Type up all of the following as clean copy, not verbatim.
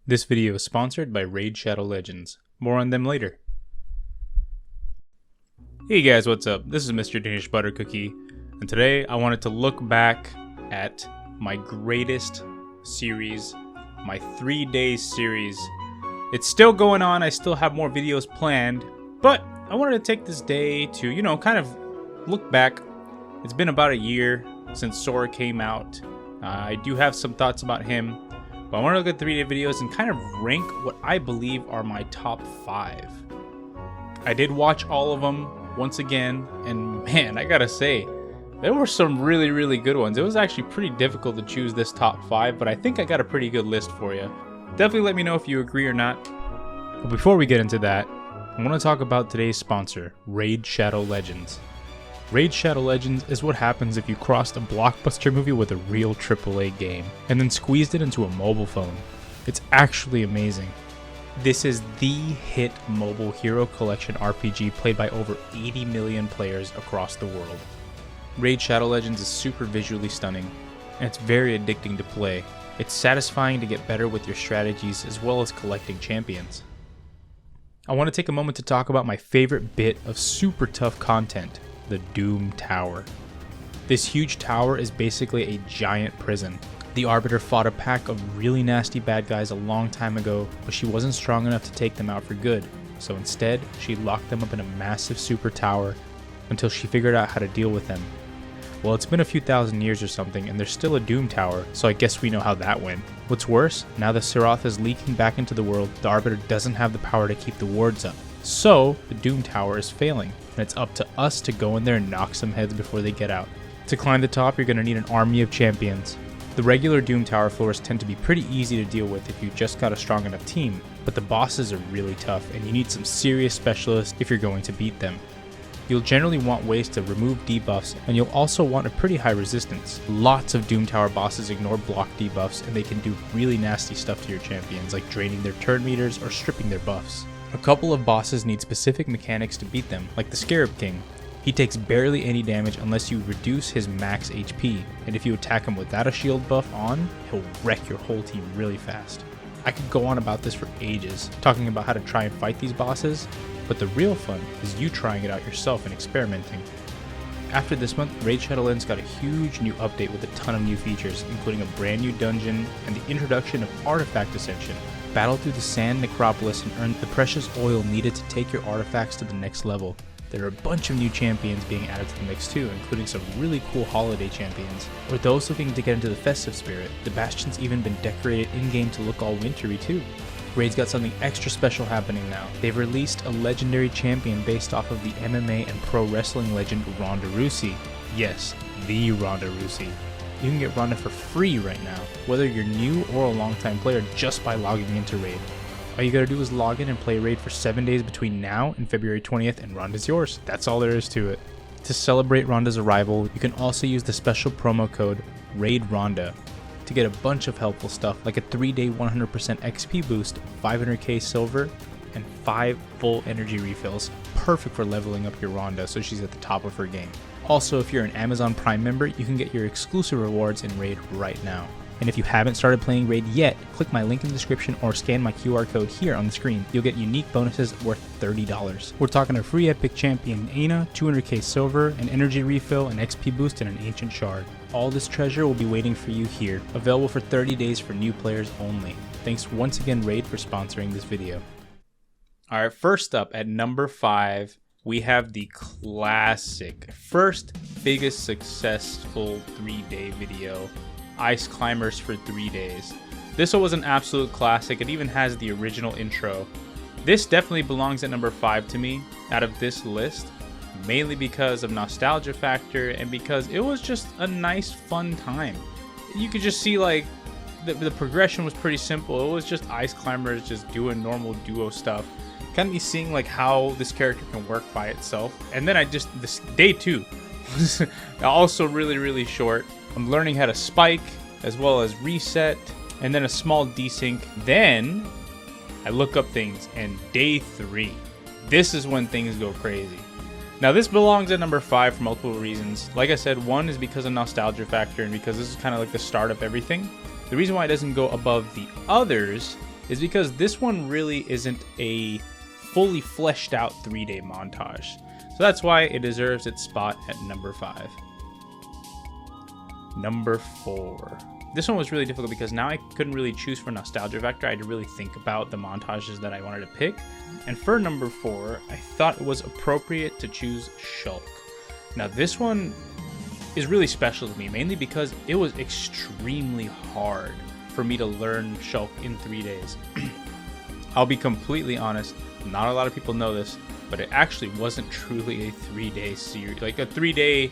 This video is sponsored by Raid Shadow Legends. More on them later. Hey guys, what's up? This is MrDanishButterCookie, and today I wanted to look back at my greatest series, my 3-day series. It's still going on, I still have more videos planned, but I wanted to take this day to, kind of look back. It's been about a year since Sora came out. I do have some thoughts about him. But I want to look at 3-day videos and kind of rank what I believe are my top 5. I did watch all of them once again, and man, I gotta say, there were some really good ones. It was actually pretty difficult to choose this top 5, but I think I got a pretty good list for you. Definitely let me know if you agree or not. But before we get into that, I want to talk about today's sponsor, Raid Shadow Legends. Raid Shadow Legends is what happens if you crossed a blockbuster movie with a real AAA game, and then squeezed it into a mobile phone. It's actually amazing. This is the hit mobile hero collection RPG played by over 80 million players across the world. Raid Shadow Legends is super visually stunning, and it's very addicting to play. It's satisfying to get better with your strategies as well as collecting champions. I want to take a moment to talk about my favorite bit of super tough content. The Doom Tower. This huge tower is basically a giant prison. The Arbiter fought a pack of really nasty bad guys a long time ago, but she wasn't strong enough to take them out for good, so instead she locked them up in a massive super tower until she figured out how to deal with them. Well, it's been a few thousand years or something, and there's still a Doom Tower, so I guess we know how that went. What's worse, now that Serath is leaking back into the world, the Arbiter doesn't have the power to keep the wards up. So, the Doom Tower is failing, and it's up to us to go in there and knock some heads before they get out. To climb the top, you're going to need an army of champions. The regular Doom Tower floors tend to be pretty easy to deal with if you just got a strong enough team, but the bosses are really tough, and you need some serious specialists if you're going to beat them. You'll generally want ways to remove debuffs, and you'll also want a pretty high resistance. Lots of Doom Tower bosses ignore block debuffs, and they can do really nasty stuff to your champions, like draining their turn meters or stripping their buffs. A couple of bosses need specific mechanics to beat them, like the Scarab King. He takes barely any damage unless you reduce his max HP, and if you attack him without a shield buff on, he'll wreck your whole team really fast. I could go on about this for ages, talking about how to try and fight these bosses, but the real fun is you trying it out yourself and experimenting. After this month, Raid Shadow Legends got a huge new update with a ton of new features, including a brand new dungeon and the introduction of Artifact Ascension. Battle through the Sand Necropolis and earn the precious oil needed to take your artifacts to the next level. There are a bunch of new champions being added to the mix too, including some really cool holiday champions. For those looking to get into the festive spirit, the Bastion's even been decorated in-game to look all wintry too. Raid's got something extra special happening now. They've released a legendary champion based off of the MMA and pro wrestling legend Ronda Rousey. Yes, the Ronda Rousey. You can get Ronda for free right now, whether you're new or a longtime player, just by logging into Raid. All you gotta do is log in and play Raid for 7 days between now and February 20th, and Ronda's yours. That's all there is to it. To celebrate Ronda's arrival, you can also use the special promo code RAIDRONDA to get a bunch of helpful stuff like a 3-day 100% XP boost, 500k silver, and 5 full energy refills, perfect for leveling up your Ronda so she's at the top of her game. Also, if you're an Amazon Prime member, you can get your exclusive rewards in Raid right now. And if you haven't started playing Raid yet, click my link in the description or scan my QR code here on the screen. You'll get unique bonuses worth $30. We're talking a free epic champion Ana, 200k silver, an energy refill, an XP boost, and an ancient shard. All this treasure will be waiting for you here, available for 30 days for new players only. Thanks once again Raid for sponsoring this video. Alright, first up at number 5, we have the classic, first biggest successful 3-day video, Ice Climbers for 3 days. This one was an absolute classic. It even has the original intro. This definitely belongs at number 5 to me out of this list, mainly because of nostalgia factor and because it was just a nice fun time. You could just see like the progression was pretty simple. It was just Ice Climbers just doing normal duo stuff. Kind of me seeing like how this character can work by itself. And then this day 2 was also really short. I'm learning how to spike as well as reset, and then a small desync. Then I look up things, and day 3, this is when things go crazy. Now this belongs at number 5 for multiple reasons. Like I said, one is because of nostalgia factor and because this is kind of like the start of everything. The reason why it doesn't go above the others is because this one really isn't a fully fleshed out 3-day montage. So that's why it deserves its spot at number 5. Number 4. This one was really difficult because now I couldn't really choose for nostalgia factor. I had to really think about the montages that I wanted to pick. And for number 4, I thought it was appropriate to choose Shulk. Now this one is really special to me, mainly because it was extremely hard for me to learn Shulk in 3 days. I'll be completely honest, not a lot of people know this, but it actually wasn't truly a 3-day series, like a 3-day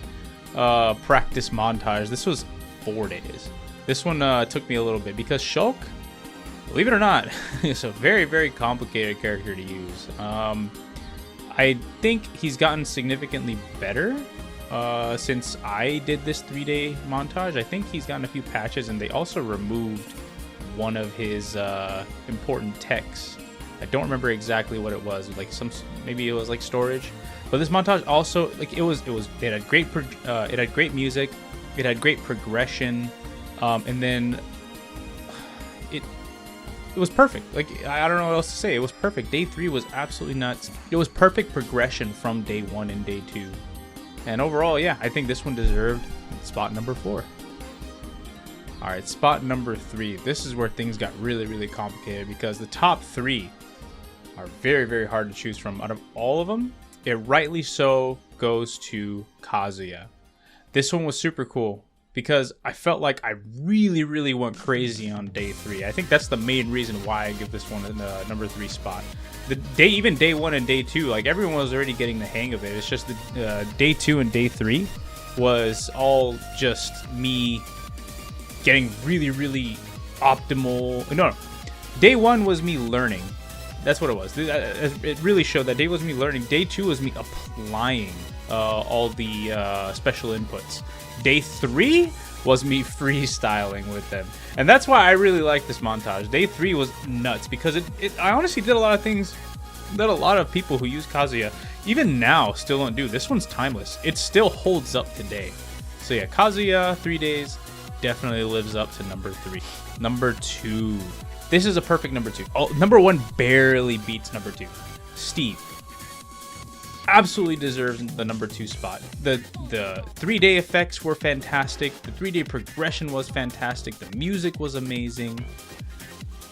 practice montage. This was 4 days. This one took me a little bit because Shulk, believe it or not, is a very, very complicated character to use. I think he's gotten significantly better since I did this 3-day montage. I think he's gotten a few patches, and they also removed one of his important techs. I don't remember exactly what it was, like maybe it was like storage. But this montage also, like it had great music, it had great progression. And then it was perfect. Like, I don't know what else to say. It was perfect. Day 3 was absolutely nuts. It was perfect progression from day 1 and day 2. And overall, yeah, I think this one deserved spot number 4. All right, spot number 3. This is where things got really, really complicated because the top 3 are very, very hard to choose from. Out of all of them, it rightly so goes to Kazuya. This one was super cool because I felt like I really, really went crazy on day 3. I think that's the main reason why I give this one the number 3 spot. Even day 1 and day 2, like everyone was already getting the hang of it. It's just the day 2 and day 3 was all just me getting really, really optimal. No, day 1 was me learning. That's what it was. It really showed that day was me learning. Day 2 was me applying all the special inputs. Day 3 was me freestyling with them. And that's why I really like this montage. Day 3 was nuts because I honestly did a lot of things that a lot of people who use Kazuya, even now, still don't do. This one's timeless. It still holds up today. So yeah, Kazuya, 3 days, definitely lives up to number 3. Number 2. This is a perfect number 2. Oh, number 1 barely beats number 2. Steve absolutely deserves the number 2 spot. The 3-day effects were fantastic. The 3-day progression was fantastic. The music was amazing.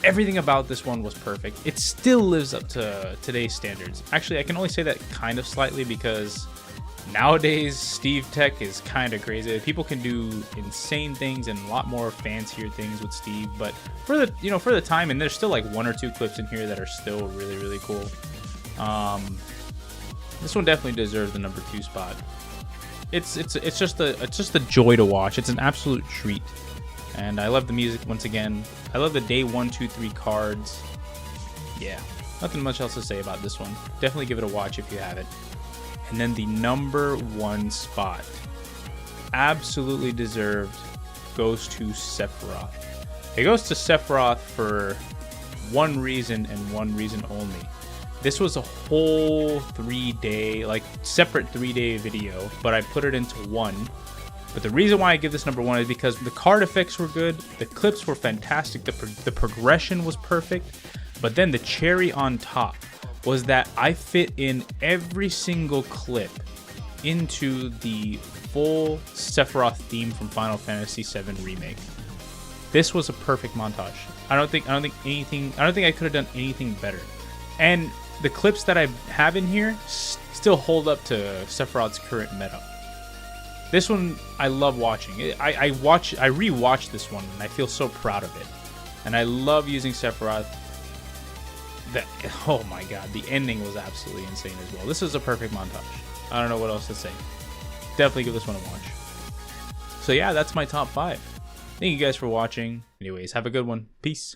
Everything about this one was perfect. It still lives up to today's standards. Actually, I can only say that kind of slightly because nowadays Steve tech is kind of crazy. People can do insane things and a lot more fancier things with Steve, but for the time, and there's still like 1 or 2 clips in here that are still really, really cool. This one definitely deserves the number 2 spot. It's just a joy to watch. It's an absolute treat, and I love the music once again. I love the day 1, 2, 3 cards. Yeah, nothing much else to say about this one. Definitely give it a watch if you have it. And then the number 1 spot, absolutely deserved, goes to Sephiroth. It goes to Sephiroth for one reason and one reason only. This was a whole 3-day, like separate 3-day video, but I put it into one. But the reason why I give this number 1 is because the card effects were good, the clips were fantastic, the progression was perfect, but then the cherry on top was that I fit in every single clip into the full Sephiroth theme from Final Fantasy VII Remake. This was a perfect montage. I don't think I could have done anything better. And the clips that I have in here still hold up to Sephiroth's current meta. This one I love watching. I rewatched this one and I feel so proud of it. And I love using Sephiroth. Oh my god, the ending was absolutely insane as well. This is a perfect montage. I don't know what else to say. Definitely give this one a watch. So yeah, that's my top 5. Thank you guys for watching. Anyways, have a good one. Peace.